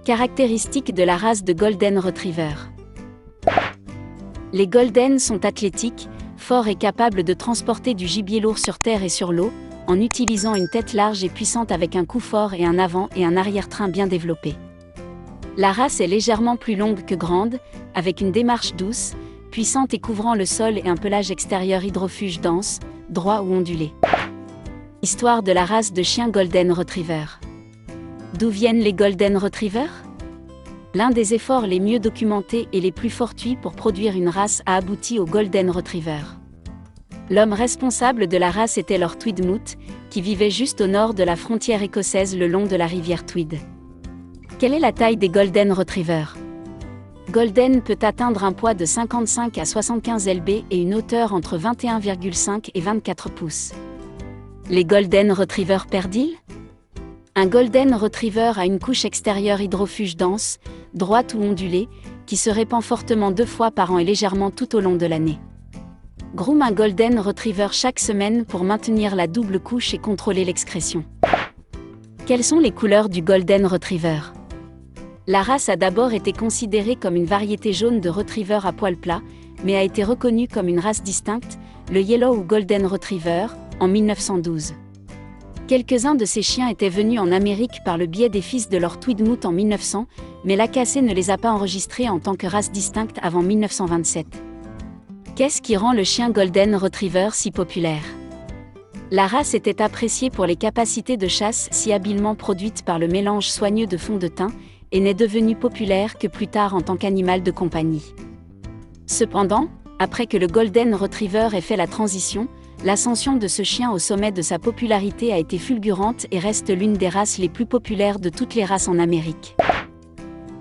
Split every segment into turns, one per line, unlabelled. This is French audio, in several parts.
Caractéristiques de la race de Golden Retriever. Les Golden sont athlétiques, forts et capables de transporter du gibier lourd sur terre et sur l'eau, en utilisant une tête large et puissante avec un cou fort et un avant- et un arrière-train bien développés. La race est légèrement plus longue que grande, avec une démarche douce, puissante et couvrant le sol et un pelage extérieur hydrofuge dense, droit ou ondulé. Histoire de la race de chien Golden Retriever. D'où viennent les Golden Retriever ? L'un des efforts les mieux documentés et les plus fortuits pour produire une race a abouti au Golden Retriever. L'homme responsable de la race était Lord Tweedmouth, qui vivait juste au nord de la frontière écossaise le long de la rivière Tweed. Quelle est la taille des Golden Retriever ? Golden peut atteindre un poids de 55 à 75 lb et une hauteur entre 21,5 et 24 pouces. Les Golden Retriever perdent-ils ? Un Golden Retriever a une couche extérieure hydrofuge dense, droite ou ondulée, qui se répand fortement 2 fois par an et légèrement tout au long de l'année. Groom un Golden Retriever chaque semaine pour maintenir la double couche et contrôler l'excrétion. Quelles sont les couleurs du Golden Retriever ? La race a d'abord été considérée comme une variété jaune de Retriever à poil plat, mais a été reconnue comme une race distincte, le Yellow ou Golden Retriever, en 1912. Quelques-uns de ces chiens étaient venus en Amérique par le biais des fils de Lord Tweedmouth en 1900, mais l'AKC ne les a pas enregistrés en tant que race distincte avant 1927. Qu'est-ce qui rend le chien Golden Retriever si populaire ? La race était appréciée pour les capacités de chasse si habilement produites par le mélange soigneux de fond de teint, et n'est devenue populaire que plus tard en tant qu'animal de compagnie. Cependant, après que le Golden Retriever ait fait la transition, l'ascension de ce chien au sommet de sa popularité a été fulgurante et reste l'une des races les plus populaires de toutes les races en Amérique.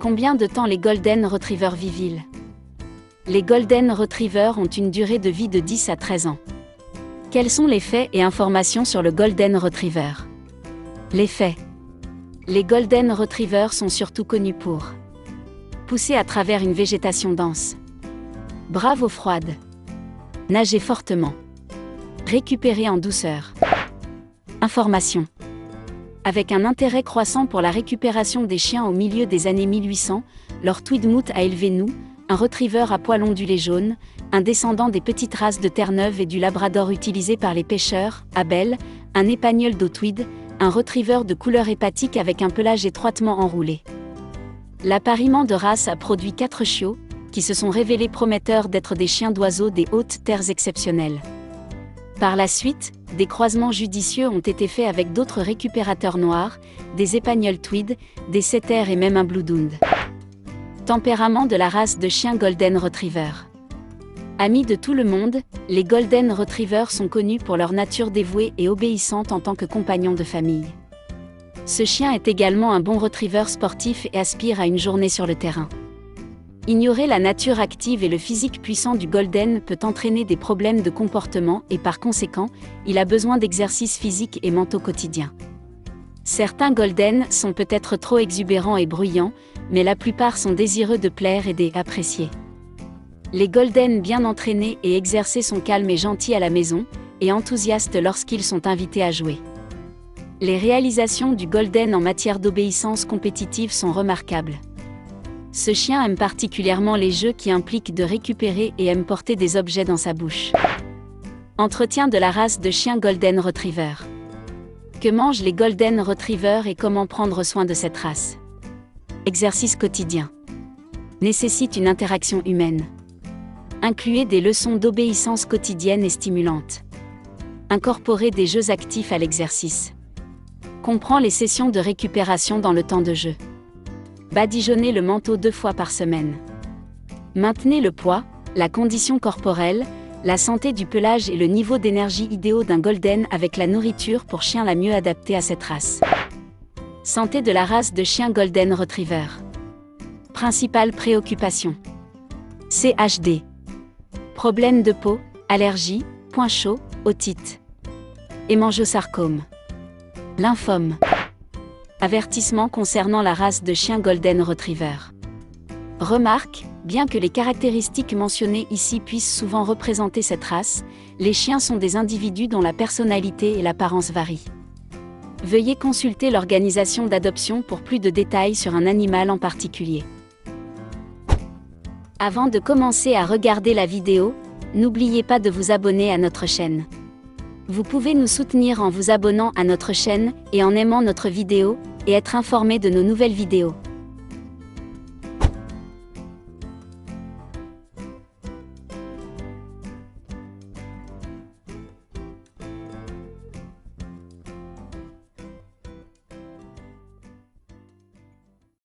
Combien de temps les Golden Retriever vivent-ils ? Les Golden Retriever ont une durée de vie de 10 à 13 ans. Quels sont les faits et informations sur le Golden Retriever ? Les faits. Les Golden Retriever sont surtout connus pour pousser à travers une végétation dense, brave eau froide, nager fortement, récupérer en douceur. Information. Avec un intérêt croissant pour la récupération des chiens au milieu des années 1800, Lord Tweedmouth a élevé Nous, un Retriever à poil ondulé jaune, un descendant des petites races de Terre-Neuve et du Labrador utilisés par les pêcheurs, Abel, un Épagneul d'eau Tweed, un Retriever de couleur hépatique avec un pelage étroitement enroulé. L'appariement de race a produit 4 chiots, qui se sont révélés prometteurs d'être des chiens d'oiseaux des hautes terres exceptionnelles. Par la suite, des croisements judicieux ont été faits avec d'autres récupérateurs noirs, des Épagneuls Tweed, des Setters et même un Blue Dund. Tempérament de la race de chien Golden Retriever. Amis de tout le monde, les Golden Retriever sont connus pour leur nature dévouée et obéissante en tant que compagnons de famille. Ce chien est également un bon Retriever sportif et aspire à une journée sur le terrain. Ignorer la nature active et le physique puissant du Golden peut entraîner des problèmes de comportement et par conséquent, il a besoin d'exercices physiques et mentaux quotidiens. Certains Golden sont peut-être trop exubérants et bruyants, mais la plupart sont désireux de plaire et d'apprécier. Les Golden bien entraînés et exercés sont calmes et gentils à la maison, et enthousiastes lorsqu'ils sont invités à jouer. Les réalisations du Golden en matière d'obéissance compétitive sont remarquables. Ce chien aime particulièrement les jeux qui impliquent de récupérer et aime porter des objets dans sa bouche. Entretien de la race de chien Golden Retriever. Que mangent les Golden Retriever et comment prendre soin de cette race ? Exercice quotidien. Nécessite une interaction humaine. Incluez des leçons d'obéissance quotidienne et stimulantes. Incorporez des jeux actifs à l'exercice. Comprend les sessions de récupération dans le temps de jeu. Badigeonnez le manteau 2 fois par semaine. Maintenez le poids, la condition corporelle, la santé du pelage et le niveau d'énergie idéaux d'un Golden avec la nourriture pour chien la mieux adaptée à cette race. Santé de la race de chien Golden Retriever. Principale préoccupation. CHD. Problèmes de peau, allergies, points chauds, otite. Hémangiosarcome. Lymphome. Avertissement concernant la race de chien Golden Retriever. Remarque, bien que les caractéristiques mentionnées ici puissent souvent représenter cette race, les chiens sont des individus dont la personnalité et l'apparence varient. Veuillez consulter l'organisation d'adoption pour plus de détails sur un animal en particulier. Avant de commencer à regarder la vidéo, n'oubliez pas de vous abonner à notre chaîne. Vous pouvez nous soutenir en vous abonnant à notre chaîne et en aimant notre vidéo, et être informé de nos nouvelles vidéos.